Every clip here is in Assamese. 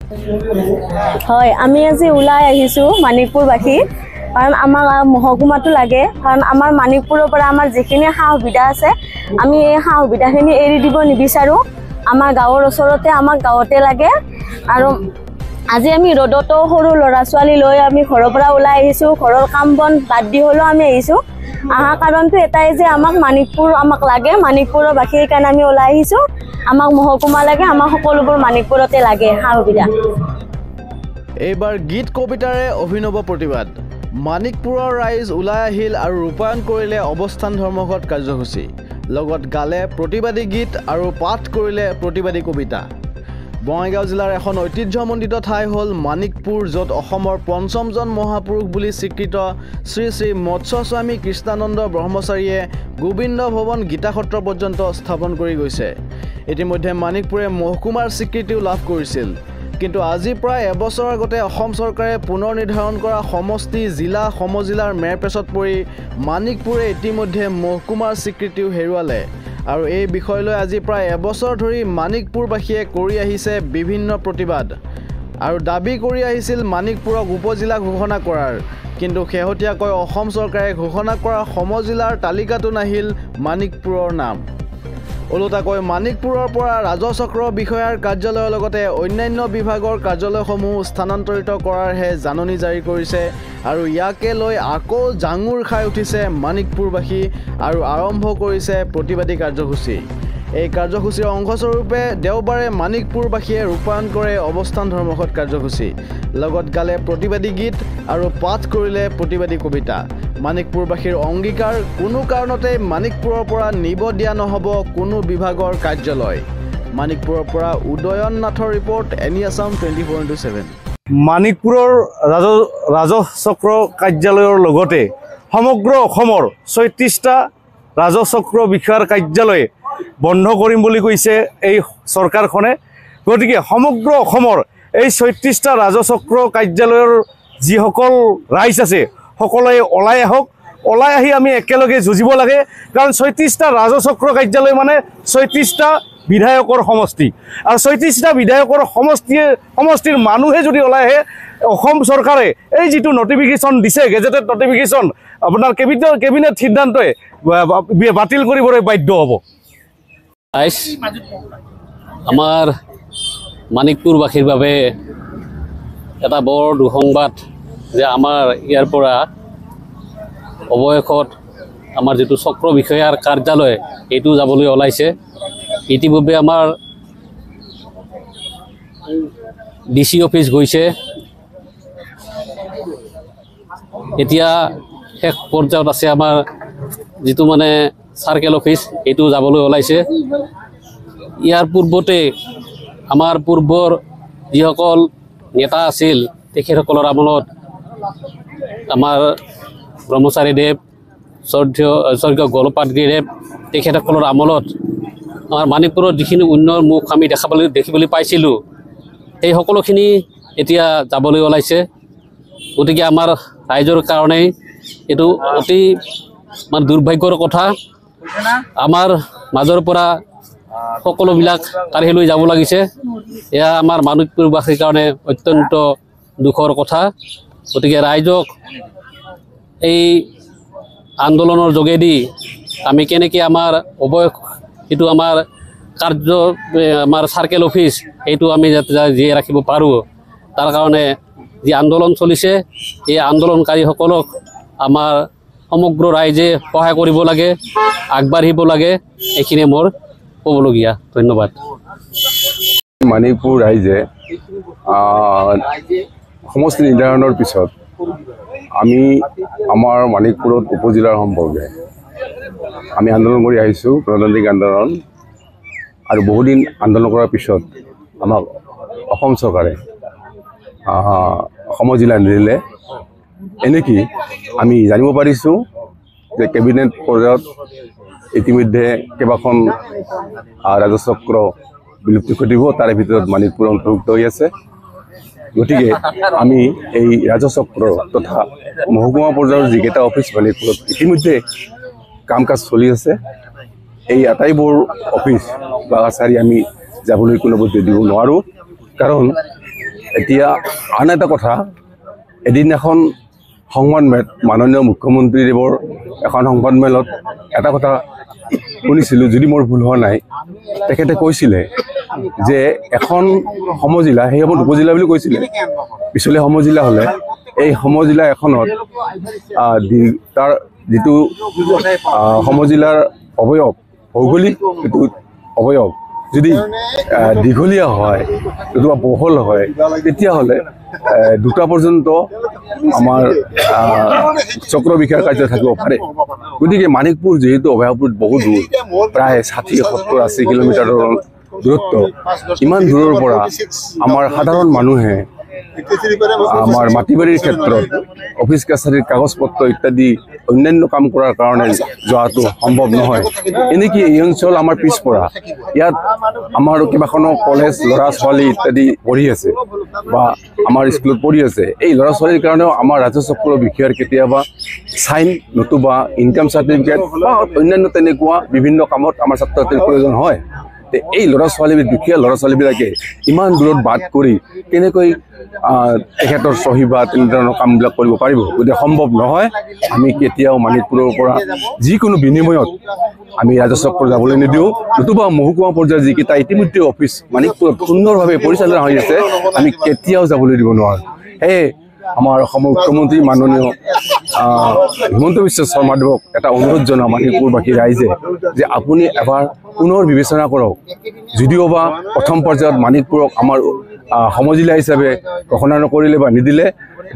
হয়, আমি আজি ওলাই আহিছোঁ মানিকপুৰবাসী, কাৰণ আমাক মহকুমাটো লাগে। কাৰণ আমাৰ মানিকপুৰৰ পৰা আমাৰ যিখিনি সা সুবিধা আছে, আমি এই সা সুবিধাখিনি এৰি দিব নিবিচাৰোঁ। আমাৰ গাঁৱৰ ওচৰতে, আমাক গাঁৱতে লাগে। আৰু আজি আমি ৰ'দতো সৰু ল'ৰা ছোৱালী লৈ আমি ঘৰৰ পৰা ওলাই আহিছোঁ। ঘৰৰ কাম বন বাদ দি হ'লেও আমি আহিছোঁ। অহা কাৰণটো এটাই যে আমাক লাগে, মানিকপুৰৰ বাসীৰ কাৰণে আমি ওলাই আহিছোঁ। আমাক মহকুমা লাগে, আমাক সকলোবোৰ মানিকপুৰতে লাগে সা সুবিধা। এইবাৰ গীত কবিতাৰে অভিনৱ প্ৰতিবাদ। মানিকপুৰৰ ৰাইজ ওলাই আহিল আৰু ৰূপায়ণ কৰিলে অৱস্থান ধৰ্মঘট কাৰ্যসূচী। লগত গালে প্ৰতিবাদী গীত আৰু পাঠ কৰিলে প্ৰতিবাদী কবিতা। বঙাইগাঁও জিলাৰ এখন ঐতিহ্যমণ্ডিত ঠাই হ'ল মানিকপুৰ, য'ত অসমৰ পঞ্চমজন মহাপুৰুষ বুলি স্বীকৃত শ্ৰী শ্ৰী মৎস্যস্বামী কৃষ্ণানন্দ ব্ৰহ্মচাৰীয়ে গোবিন্দ ভৱন গীতাসত্ৰ পৰ্যন্ত স্থাপন কৰি গৈছে। ইতিমধ্যে মানিকপুৰে মহকুমাৰ স্বীকৃতিও লাভ কৰিছিল। কিন্তু আজি প্ৰায় এবছৰ আগতে অসম চৰকাৰে পুনৰ নিৰ্ধাৰণ কৰা সমষ্টি, জিলা, সমজিলাৰ মেৰপেচত পৰি মানিকপুৰে ইতিমধ্যে মহকুমাৰ স্বীকৃতিও হেৰুৱালে। আৰু এই বিষয় লৈ আজি প্ৰায় এবছৰ ধৰি মানিকপুৰবাসীয়ে কৰি আহিছে বিভিন্ন প্ৰতিবাদ আৰু দাবী কৰি আহিছিল মানিকপুৰক উপজিলা ঘোষণা কৰাৰ। কিন্তু শেহতীয়াকৈ অসম চৰকাৰে ঘোষণা কৰা সমজিলাৰ তালিকাতো নাহিল মানিকপুৰৰ নাম। ওলোটাকৈ মানিকপুৰৰ পৰা ৰাজচক্ৰ বিষয়াৰ কাৰ্যালয়ৰ লগতে অন্যান্য বিভাগৰ কাৰ্যালয়সমূহ স্থানান্তৰিত কৰাৰহে জাননী জাৰি কৰিছে। আৰু ইয়াকে লৈ আকৌ জাঙুৰ খাই উঠিছে মানিকপুৰবাসী আৰু আৰম্ভ কৰিছে প্ৰতিবাদী কাৰ্যসূচী। এই কাৰ্যসূচীৰ অংশস্বৰূপে দেওবাৰে মানিকপুৰবাসীয়ে ৰূপায়ণ কৰে অৱস্থান ধৰ্মঘট কাৰ্যসূচী। লগত গালে প্ৰতিবাদী গীত আৰু পাঠ কৰিলে প্ৰতিবাদী কবিতা। মানিকপুৰবাসীৰ অংগীকাৰ, কোনো কাৰণতে মানিকপুৰৰ পৰা নিব দিয়া নহ'ব কোনো বিভাগৰ কাৰ্যালয়। মানিকপুৰৰ পৰা উদয়ন নাথৰ ৰিপৰ্ট, এনি আছাম 24/7। মানিকপুৰৰ ৰাজচক্ৰ কাৰ্যালয়ৰ লগতে সমগ্ৰ অসমৰ 36টা ৰাজচক্ৰ বিষয়াৰ কাৰ্যালয় বন্ধ কৰিম বুলি কৈছে এই চৰকাৰখনে। গতিকে সমগ্ৰ অসমৰ এই 36টা ৰাজচক্ৰ কাৰ্যালয়ৰ যিসকল ৰাইজ আছে সকলোৱে ওলাই আহক। ওলাই আহি আমি একেলগে যুঁজিব লাগে। কাৰণ 36টা ৰাজচক্ৰ কাৰ্যালয় মানে 36টা বিধায়কৰ সমষ্টি, আৰু 36টা বিধায়কৰ সমষ্টিৰ মানুহে যদি ওলাই আহে, অসম চৰকাৰে এই যিটো নটিফিকেশ্যন দিছে, গেজেটেড নটিফিকেশ্যন, আপোনাৰ কেবিনেট সিদ্ধান্তই বাতিল কৰিবলৈ বাধ্য হ'ব। আমাৰ মানিকপুৰবাসীৰ বাবে এটা বৰ দুঃসংবাদ যে আমাৰ ইয়াৰ পৰা অৱশেষত আমাৰ যিটো চক্ৰ বিষয়াৰ কাৰ্যালয় এইটো যাবলৈ ওলাইছে। ইতিপূৰ্বে আমাৰ DC অফিচ গৈছে, এতিয়া শেষ পৰ্যায়ত আছে আমাৰ যিটো মানে চাৰ্কেল অফিচ, এইটো যাবলৈ ওলাইছে। ইয়াৰ পূৰ্বতে আমাৰ পূৰ্বৰ যিসকল নেতা আছিল তেখেতসকলৰ আমলত আমাৰ ব্ৰহ্মচাৰীদেৱ, স্বৰ্গীয় গলপাটগিৰিদেৱ তেখেতসকলৰ আমলত আমাৰ মানিকপুৰৰ যিখিনি উন্নয়নৰ মুখ আমি দেখিবলৈ পাইছিলোঁ, সেই সকলোখিনি এতিয়া যাবলৈ ওলাইছে। গতিকে আমাৰ ৰাইজৰ কাৰণেই এইটো অতি মানে দুৰ্ভাগ্যৰ কথা। আমাৰ মাজৰ পৰা সকলোবিলাক কাঢ়ি লৈ যাব লাগিছে। এয়া আমাৰ মানিকপুৰবাসীৰ কাৰণে অত্যন্ত দুখৰ কথা। গতিকে ৰাইজক এই আন্দোলনৰ যোগেদি আমি কেনেকৈ আমাৰ এইটো আমাৰ কাৰ্য, আমাৰ চাৰ্কেল অফিচ এইটো আমি যাতে জীয়াই ৰাখিব পাৰোঁ, তাৰ কাৰণে যি আন্দোলন চলিছে, এই আন্দোলনকাৰীসকলক আমাৰ সমগ্ৰ ৰাইজে সহায় কৰিব লাগে, আগবাঢ়িব লাগে। এইখিনিয়ে মোৰ ক'বলগীয়া। ধন্যবাদ। মানিকপুৰ ৰাইজে সমষ্টি নিৰ্ধাৰণৰ পিছত আমি আমাৰ মানিকপুৰত উপজিলাৰ সম্পৰ্কে আমি আন্দোলন কৰি আহিছোঁ, গণতান্ত্ৰিক আন্দোলন। আৰু বহুদিন আন্দোলন কৰাৰ পিছত আমাক অসম চৰকাৰে সমজিলা নিদিলে। এনেকৈ আমি জানিব পাৰিছোঁ যে কেবিনেট পৰ্যায়ত ইতিমধ্যে কেইবাখন ৰাজচক্ৰ বিলুপ্তি ঘটিব, তাৰে ভিতৰত মানিকপুৰ অন্তৰ্ভুক্ত হৈ আছে। গতিকে আমি এই ৰাজচক্ৰ তথা মহকুমা পৰ্যায়ৰ যিকেইটা অফিচ মানিকপুৰত ইতিমধ্যে কাম কাজ চলি আছে, এই আটাইবোৰ অফিচ বা কাছাৰী আমি যাবলৈ কোনোপধ্যে দিব নোৱাৰোঁ। কাৰণ এতিয়া আন এটা কথা, এদিন এখন সংবাদমেল মাননীয় মুখ্যমন্ত্ৰীদেৱৰ এখন সংবাদমেলত এটা কথা শুনিছিলোঁ, যদি মোৰ ভুল হোৱা নাই, তেখেতে কৈছিলে যে এখন সমজিলা, সেই সময়ত উপজিলা বুলি কৈছিলে, পিছলৈ সমজিলা হ'লে এই সমজিলা এখনত তাৰ যিটো সমজিলাৰ অৱয়ব, ভৌগোলিক যিটো অৱয়ব যদি দীঘলীয়া হয়, নতুবা বহল হয়, তেতিয়াহ'লে 2টা পৰ্যন্ত আমাৰ চক্ৰ বিষয়াৰ কাৰ্য থাকিব পাৰে। গতিকে মানিকপুৰ যিহেতু অভয়াপুৰ বহুত দূৰ, প্ৰায় 60, 70, 80 কিলোমিটাৰৰ দূৰত্ব, ইমান দূৰৰ পৰা আমাৰ সাধাৰণ মানুহে আমাৰ মাটি বাৰীৰ ক্ষেত্ৰত অফিচ কাছাৰীৰ কাগজ পত্ৰ ইত্যাদি অন্যান্য কাম কৰাৰ কাৰণে যোৱাটো সম্ভৱ নহয়। এনেকৈ এই অঞ্চল আমাৰ পিছপৰা, ইয়াত আমাৰ কেইবাখনো কলেজ ল'ৰা ছোৱালী ইত্যাদি পঢ়ি আছে বা আমাৰ স্কুলত পঢ়ি আছে। এই ল'ৰা ছোৱালীৰ কাৰণেও আমাৰ ৰাজহ চক্ৰ বিষয়াৰ কেতিয়াবা চাইন নতুবা ইনকাম চাৰ্টিফিকেট বা অন্যান্য তেনেকুৱা বিভিন্ন কামত আমাৰ ছাত্ৰ ছাত্ৰীৰ প্ৰয়োজন হয়। এই ল'ৰা ছোৱালীবিলাক, দুখীয়া ল'ৰা ছোৱালীবিলাকে ইমান দূৰত বাদ কৰি কেনেকৈ তেখেতৰ চহী বা তেনেধৰণৰ কামবিলাক কৰিব পাৰিব? গতিকে সম্ভৱ নহয়। আমি কেতিয়াও মানিকপুৰৰ পৰা যিকোনো বিনিময়ত আমি ৰাজহ চক্ৰ যাবলৈ নিদিওঁ, নতুবা মহকুমা পৰ্যায়ৰ যিকেইটা ইতিমধ্যে অফিচ মানিকপুৰত সুন্দৰভাৱে পৰিচালনা হৈ আছে, আমি কেতিয়াও যাবলৈ দিব নোৱাৰোঁ। সেয়ে আমাৰ অসমৰ মুখ্যমন্ত্ৰী মাননীয় হিমন্ত বিশ্ব শৰ্মাদেৱক এটা অনুৰোধ জনাওঁ, মানিকপুৰবাসী ৰাইজে, যে আপুনি এবাৰ পুনৰ বিবেচনা কৰক। যদিওবা প্ৰথম পৰ্যায়ত মানিকপুৰক আমাৰ সমজিলা হিচাপে ঘোষণা নকৰিলে বা নিদিলে,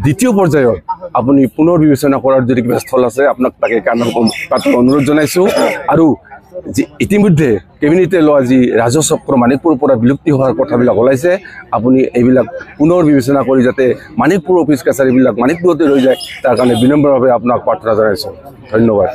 দ্বিতীয় পৰ্যায়ত আপুনি পুনৰ বিবেচনা কৰাৰ যদি কিবা স্থল আছে, আপোনাক তাত অনুৰোধ জনাইছোঁ। আৰু যি ইতিমধ্যে কেবিনেটে লোৱা যি ৰাজহ চক্ৰ মানিকপুৰৰ পৰা বিলুপ্তি হোৱাৰ কথাবিলাক ওলাইছে, আপুনি এইবিলাক পুনৰ বিবেচনা কৰি যাতে মানিকপুৰ অফিচ কাছাৰীবিলাক মানিকপুৰতে ৰৈ যায়, তাৰ কাৰণে বিনম্ৰভাৱে আপোনাক প্ৰাৰ্থনা জনাইছোঁ। ধন্যবাদ।